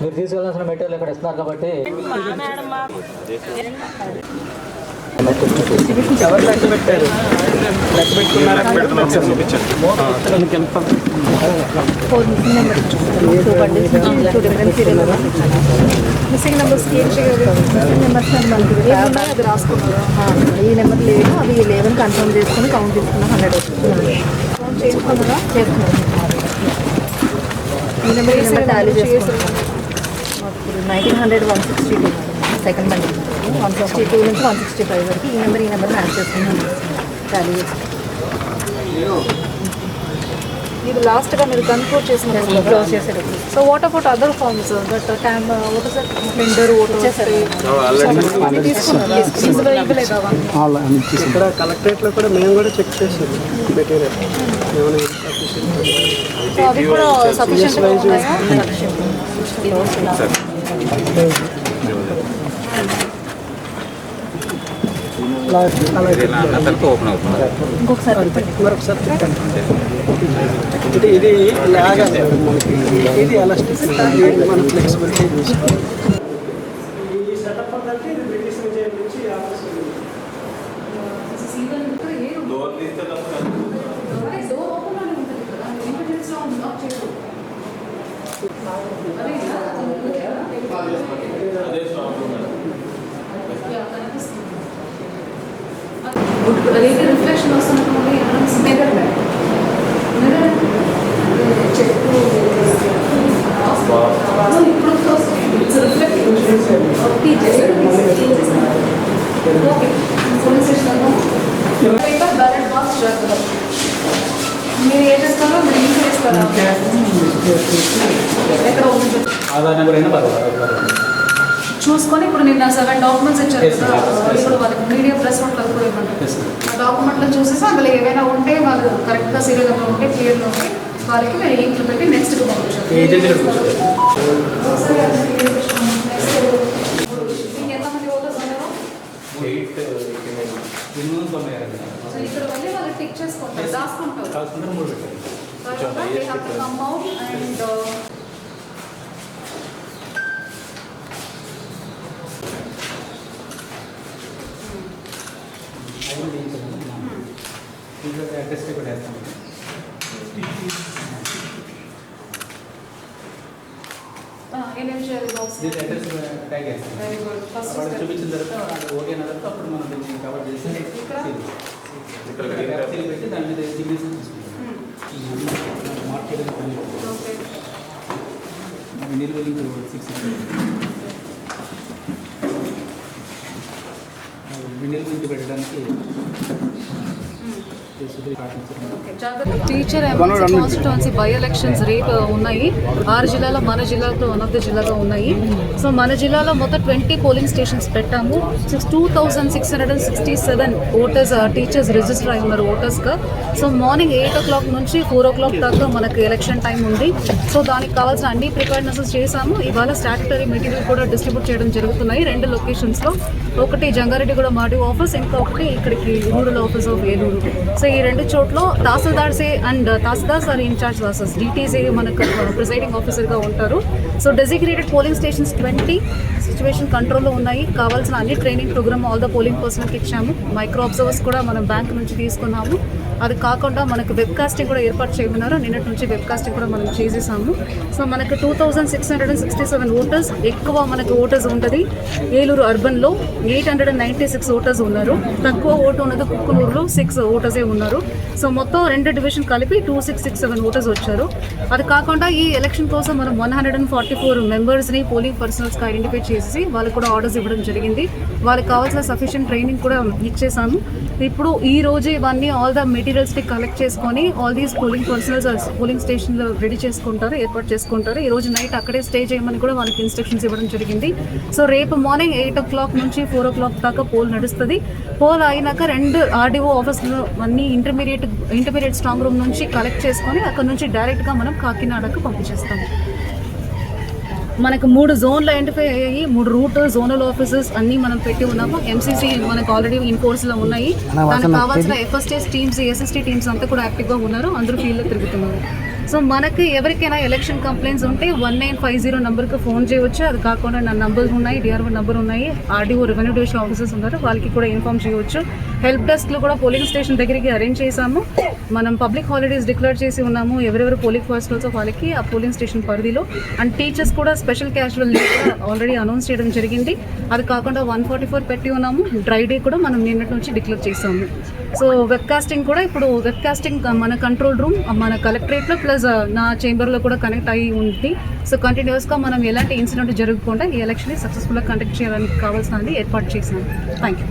మీరు తీసుకెళ్ళాల్సిన మెటీరియల్ ఇక్కడ ఇస్తున్నారు కాబట్టి మిస్సింగ్ నెంబర్స్ నెంబర్స్ అది రాసుకున్నారు. ఈ నెంబర్ లేదు, అవి లేవని కన్ఫర్మ్ చేసుకుని కౌంట్ చేసుకున్నాం. 100 కౌంట్ చేసుకున్నారా? చేసుకున్నాం. ఈ నెంబర్ టాలీ చేసుకున్నాం. 1900 162 సెకండ్ బండి 162 నుంచి 165 వరకు ఈ నెంబర్ మ్యాచ్ చేసుకున్నాం. టాలీ ఇది లాస్ట్గా మీరు కన్క్లూడ్ చేసిన క్లోజ్ చేసేటప్పుడు. So what about other forms that time voter sir tender voter ఇక్కడ కలెక్టరేట్లో కూడా మేము కూడా చెక్ చేసాము మెటీరియల్. సో అవి కూడా సఫిషియెంట్గా ఉన్నాయా? మరొకసారి చెప్పండి. ఇది లాగా మనకి ఇది ఎలాస్టిక్, మన ఫ్లెక్సిబిలిటీ చూసుకోవాలి. ఈ సెటప్ అంటే ఇది బ్రిటిష్ విజయం నుంచి రిఫ్లెక్షన్ వస్తున్నటువంటి మిర్రర్ చెట్టు ఇప్పుడు బ్యాలెట్ బాక్స్ చేస్తారు. మీరు ఏం చేస్తారో మీరు ఇంట్లో ఇస్తారా? ఎక్కడ చూసుకొని ఇప్పుడు నిన్న 7 డాక్యుమెంట్స్ ఇచ్చారు కదా, ఇప్పుడు వాళ్ళకి మీడియా ప్రెస్ నోట్లో కూడా ఇవ్వండి. ఆ డాక్యుమెంట్లో చూసేసి అందులో ఏవైనా ఉంటే వాళ్ళు కరెక్ట్గా సీరియల్గా ఉంటే క్లియర్గా ఉంటే వాళ్ళకి మీరు ఇంట్లో పెట్టి నెక్స్ట్కి పంపించారు. మీకు ఎంతమంది ఓటర్స్ ఉన్నారు? సో ఇక్కడ వెళ్ళి వాళ్ళు టిక్ చేసుకుంటారు, దాచుకుంటారు. కమ్ అవుట్ అండ్ అడ్రస్ కూడా వేస్తాం. ఏమేమి చేయాలి బాక్స్? అడ్రస్ ట్యాగ్ చేస్తాం. Very good. ఫస్ట్ చూపించిన తర్వాత ఓకే అన్న తర్వాత అప్పుడు మనం దీన్ని కవర్ చేసి పెట్టి దాని మీద సిగ్నేచర్ తీసుకుంటాం. మార్కెట్ నిర్వహించి 6 వినియోగించి పెట్టడానికి teacher MLC constituency by elections రేపు ఉన్నాయి 6 జిల్లాలో, మన జిల్లాలో వన్ ఆఫ్ ద జిల్లాలో ఉన్నాయి. సో మన జిల్లాలో మొత్తం 20 పోలింగ్ స్టేషన్స్ పెట్టాము. 2667 ఓటర్స్ టీచర్స్ రిజిస్టర్ అయి ఉన్నారు ఓటర్స్గా. సో మార్నింగ్ 8 o'clock నుంచి 4 o'clock దాకా మనకు ఎలక్షన్ టైం ఉంది. సో దానికి కావాల్సిన అన్ని ప్రిపేర్నెసెస్ చేశాము. ఇవాళ స్టాట్యుటరీ మెటీరియల్ కూడా డిస్ట్రిబ్యూట్ చేయడం జరుగుతున్నాయి 2 లొకేషన్స్లో. ఒకటి జంగారెడ్డిగూడ మాడి ఆఫీస్, ఇంకొకటి ఇక్కడికి rural office of Eluru. So ఈ 2 చోట్ల తహసీల్దార్సే and tahsildars are incharge versus డీటీసే మనకు ప్రిసైడింగ్ ఆఫీసర్గా ఉంటారు. So designated polling stations 20 situation కంట్రోల్లో ఉన్నాయి. కావాల్సిన అన్ని training program all the polling పర్సన్కి ఇచ్చాము. మైక్రో అబ్జర్వర్స్ కూడా మనం బ్యాంక్ నుంచి తీసుకున్నాము. అది కాకుండా మనకు వెబ్కాస్టింగ్ కూడా ఏర్పాటు చేయమన్నారు. నిన్నటి నుంచి వెబ్కాస్టింగ్ కూడా మనం చేసేసాము. సో మనకు 2667 ఓటర్స్ ఎక్కువ మనకు ఓటర్స్ ఉంటుంది. ఏలూరు అర్బన్లో 896 ఓటర్స్ ఉన్నారు. తక్కువ ఓటు ఉన్నది కుక్కునూరులో 6 ఓటర్సే ఉన్నారు. సో మొత్తం 2 డివిజన్ కలిపి 2667 ఓటర్స్ వచ్చారు. అది కాకుండా ఈ ఎలక్షన్ కోసం మనం 144 మెంబర్స్ని పోలింగ్ పర్సనల్స్కి ఐడెంటిఫై చేసి వాళ్ళకి కూడా ఆర్డర్స్ ఇవ్వడం జరిగింది. వాళ్ళకి కావాల్సిన సఫిషియెంట్ ట్రైనింగ్ కూడా ఇచ్చేసాము. ఇప్పుడు ఈ రోజు ఇవన్నీ ఆల్ ద మెటీరియల్స్ని కలెక్ట్ చేసుకొని all these polling personals polling స్టేషన్లో రెడీ చేసుకుంటారు, ఏర్పాటు చేసుకుంటారు. ఈ రోజు నైట్ అక్కడే స్టే చేయమని కూడా వాళ్ళకి ఇన్స్ట్రక్షన్స్ ఇవ్వడం జరిగింది. సో రేపు మార్నింగ్ 8 o'clock నుంచి 4 o'clock దాకా పోల్ నడుస్తుంది. పోల్ అయినాక 2 ఆర్డీఓ ఆఫీసులో అన్ని ఇంటర్మీడియట్ స్ట్రాంగ్ రూమ్ నుంచి కలెక్ట్ చేసుకొని అక్కడ నుంచి డైరెక్ట్గా మనం కాకినాడకు పంపించేస్తాము. మనకు 3 జోన్లు ఐడెంటిఫై అయ్యాయి, 3 రూట్ జోనల్ ఆఫీసెస్ అన్నీ మనం పెట్టి ఉన్నాము. ఎంసీసీ మనకు ఆల్రెడీ ఇన్ కోర్సులో ఉన్నాయి. దానికి కావాల్సిన ఎఫ్ఎస్టీఎస్ టీమ్స్, ఎస్ఎస్టీ టీమ్స్ అంతా కూడా యాక్టివ్గా ఉన్నారు, అందరూ ఫీల్డ్లో తిరుగుతున్నారు. సో మనకి ఎవరికైనా ఎలక్షన్ కంప్లైంట్స్ ఉంటే 1950 నెంబర్కి ఫోన్ చేయవచ్చు. అది కాకుండా నా నంబర్స్ ఉన్నాయి, డిఆర్ఓ నెంబర్ ఉన్నాయి, ఆర్డీఓ రెవెన్యూ డివిజన్ ఆఫీసర్స్ ఉన్నారు, వాళ్ళకి కూడా ఇన్ఫార్మ్ చేయవచ్చు. హెల్ప్ డెస్క్లో కూడా పోలింగ్ స్టేషన్ దగ్గరికి అరేంజ్ చేశాము. మనం పబ్లిక్ హాలిడేస్ డిక్లేర్ చేసి ఉన్నాము. ఎవరెవరు పోలింగ్ ఫాస్టర్స్ వాళ్ళకి ఆ పోలింగ్ స్టేషన్ పరిధిలో. అండ్ టీచర్స్ కూడా స్పెషల్ క్యాజువల్ డే కూడా ఆల్రెడీ అనౌన్స్ చేయడం జరిగింది. అది కాకుండా 144 పెట్టి ఉన్నాము. డ్రై డే కూడా మనం నిన్నటి నుంచి డిక్లేర్ చేసాము. సో వెబ్కాస్టింగ్ కూడా ఇప్పుడు వెబ్కాస్టింగ్ మన కంట్రోల్ రూమ్ మన కలెక్టరేట్లో ప్లస్ నా చేంబర్లో కూడా కనెక్ట్ అయ్యి ఉంది. సో కంటిన్యూస్గా మనం ఎలాంటి ఇన్సిడెంట్ జరగకుండా ఈ ఎలక్షన్ని సక్సెస్ఫుల్గా కండక్ట్ చేయడానికి కావాల్సినది ఏర్పాటు చేసాము. Thank you.